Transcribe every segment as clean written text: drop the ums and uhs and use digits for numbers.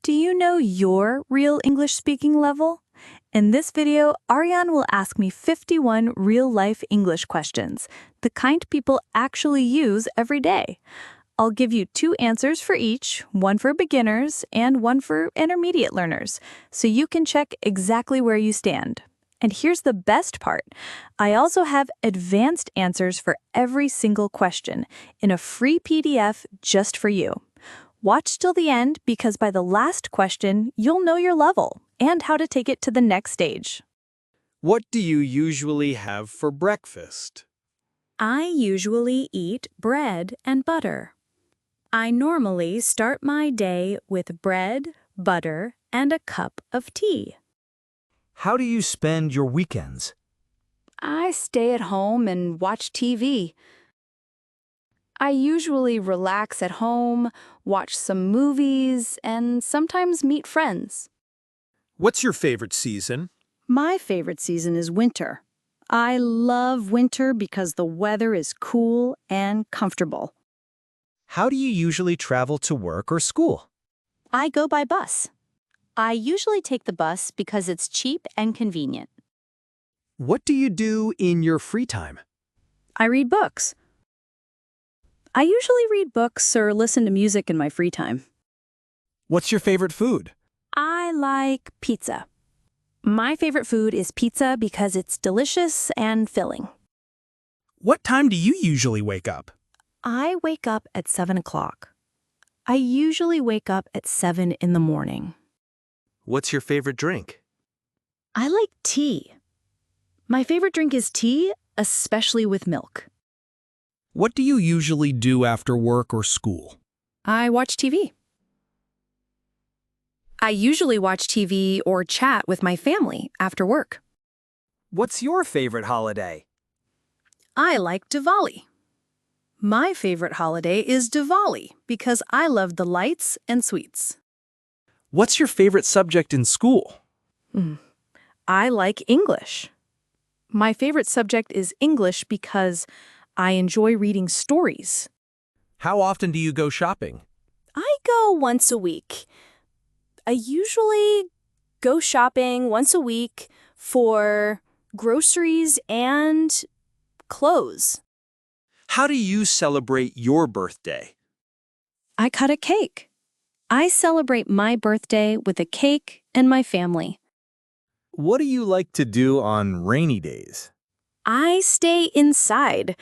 Do you know your real English speaking level? In this video, Aryan will ask me 51 real-life English questions, the kind people actually use every day. I'll give you 2 answers for each, one for beginners and one for intermediate learners, so you can check exactly where you stand. And here's the best part. I also have advanced answers for every single question in a free PDF just for you. Watch till the end because by the last question, you'll know your level and how to take it to the next stage. What do you usually have for breakfast? I usually eat bread and butter. I normally start my day with bread, butter, and a cup of tea. How do you spend your weekends? I stay at home and watch TV. I usually relax at home, watch some movies, and sometimes meet friends. What's your favorite season? My favorite season is winter. I love winter because the weather is cool and comfortable. How do you usually travel to work or school? I go by bus. I usually take the bus because it's cheap and convenient. What do you do in your free time? I read books. I usually read books or listen to music in my free time. What's your favorite food? I like pizza. My favorite food is pizza because it's delicious and filling. What time do you usually wake up? I wake up at 7 o'clock. I usually wake up at 7 in the morning. What's your favorite drink? I like tea. My favorite drink is tea, especially with milk. What do you usually do after work or school? I watch TV. I usually watch TV or chat with my family after work. What's your favorite holiday? I like Diwali. My favorite holiday is Diwali because I love the lights and sweets. What's your favorite subject in school? I like English. My favorite subject is English because I enjoy reading stories. How often do you go shopping? I go once a week. I usually go shopping once a week for groceries and clothes. How do you celebrate your birthday? I cut a cake. I celebrate my birthday with a cake and my family. What do you like to do on rainy days? I stay inside.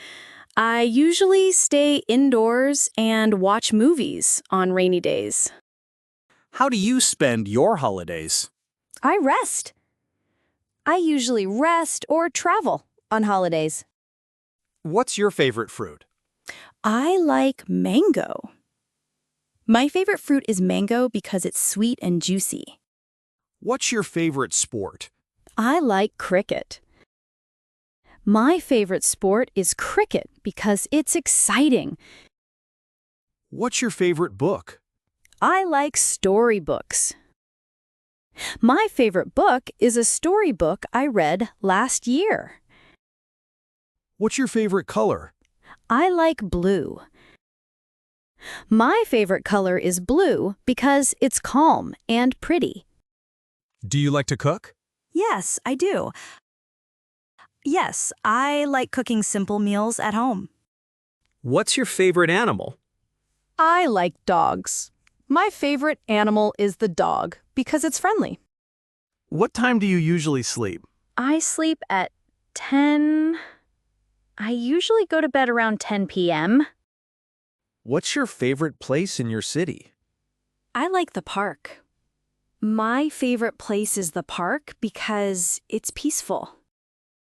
I usually stay indoors and watch movies on rainy days. How do you spend your holidays? I rest. I usually rest or travel on holidays. What's your favorite fruit? I like mango. My favorite fruit is mango because it's sweet and juicy. What's your favorite sport? I like cricket. My favorite sport is cricket because it's exciting. What's your favorite book? I like storybooks. My favorite book is a storybook I read last year. What's your favorite color? I like blue. My favorite color is blue because it's calm and pretty. Do you like to cook? Yes, I do. Yes, I like cooking simple meals at home. What's your favorite animal? I like dogs. My favorite animal is the dog because it's friendly. What time do you usually sleep? I sleep at 10. I usually go to bed around 10 p.m. What's your favorite place in your city? I like the park. My favorite place is the park because it's peaceful.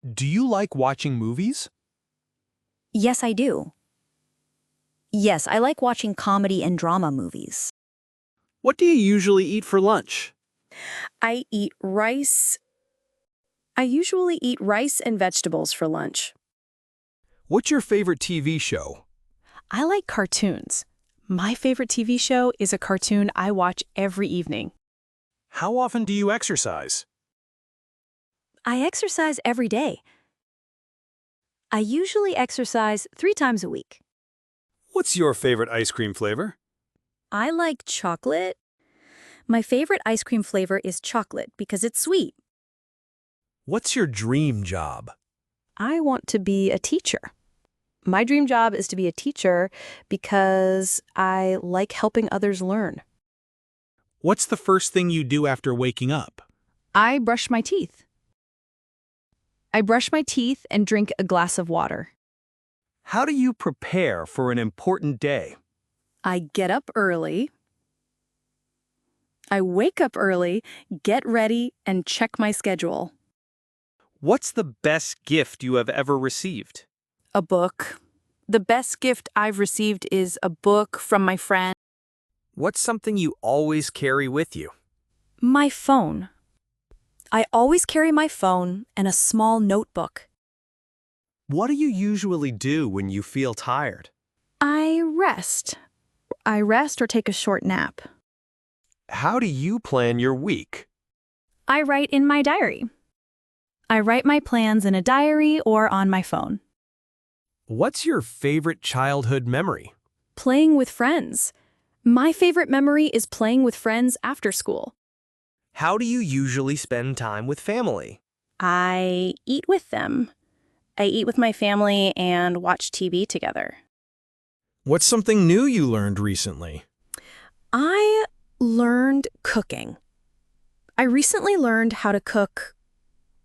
Do you like watching movies? Yes, I do. Yes, I like watching comedy and drama movies. What do you usually eat for lunch? I eat rice. I usually eat rice and vegetables for lunch. What's your favorite TV show? I like cartoons. My favorite TV show is a cartoon I watch every evening. How often do you exercise? I exercise every day. I usually exercise 3 times a week. What's your favorite ice cream flavor? I like chocolate. My favorite ice cream flavor is chocolate because it's sweet. What's your dream job? I want to be a teacher. My dream job is to be a teacher because I like helping others learn. What's the first thing you do after waking up? I brush my teeth. I brush my teeth and drink a glass of water. How do you prepare for an important day? I get up early. I wake up early, get ready, and check my schedule. What's the best gift you have ever received? A book. The best gift I've received is a book from my friend. What's something you always carry with you? My phone. I always carry my phone and a small notebook. What do you usually do when you feel tired? I rest. I rest or take a short nap. How do you plan your week? I write in my diary. I write my plans in a diary or on my phone. What's your favorite childhood memory? Playing with friends. My favorite memory is playing with friends after school. How do you usually spend time with family? I eat with them. I eat with my family and watch TV together. What's something new you learned recently? I learned cooking. I recently learned how to cook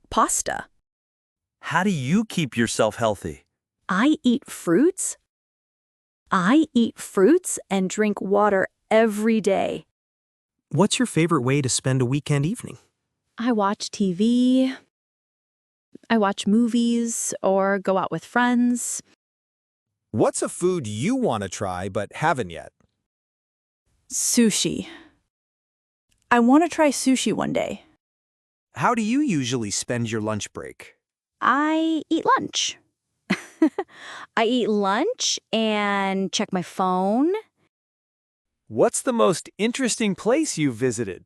pasta. How do you keep yourself healthy? I eat fruits. I eat fruits and drink water every day. What's your favorite way to spend a weekend evening? I watch TV. I watch movies or go out with friends. What's a food you want to try but haven't yet? Sushi. I want to try sushi one day. How do you usually spend your lunch break? I eat lunch. I eat lunch and check my phone. What's the most interesting place you've visited?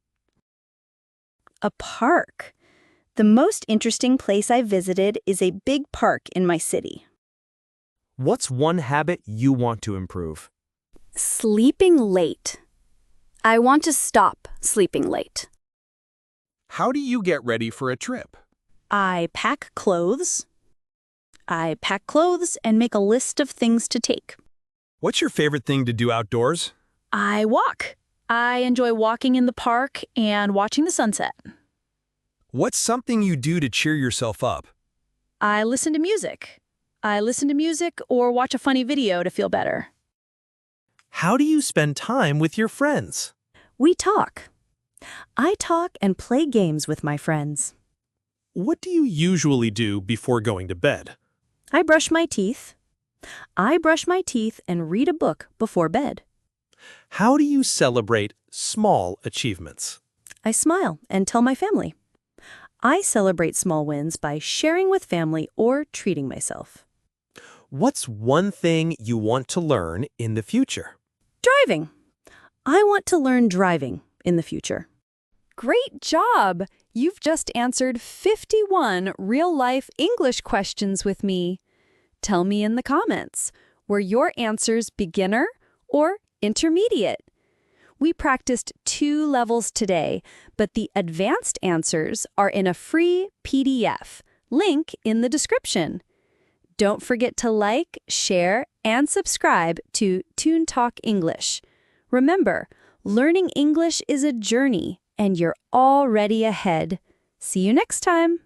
A park. The most interesting place I visited is a big park in my city. What's one habit you want to improve? Sleeping late. I want to stop sleeping late. How do you get ready for a trip? I pack clothes. I pack clothes and make a list of things to take. What's your favorite thing to do outdoors? I walk. I enjoy walking in the park and watching the sunset. What's something you do to cheer yourself up? I listen to music. I listen to music or watch a funny video to feel better. How do you spend time with your friends? We talk. I talk and play games with my friends. What do you usually do before going to bed? I brush my teeth. I brush my teeth and read a book before bed. How do you celebrate small achievements? I smile and tell my family. I celebrate small wins by sharing with family or treating myself. What's one thing you want to learn in the future? Driving. I want to learn driving in the future. Great job! You've just answered 51 real-life English questions with me. Tell me in the comments, were your answers beginner or intermediate? We practiced 2 levels today, but the advanced answers are in a free PDF. Link in the description. Don't forget to like, share, and subscribe to Toon Talk English. Remember, learning English is a journey, and you're already ahead. See you next time.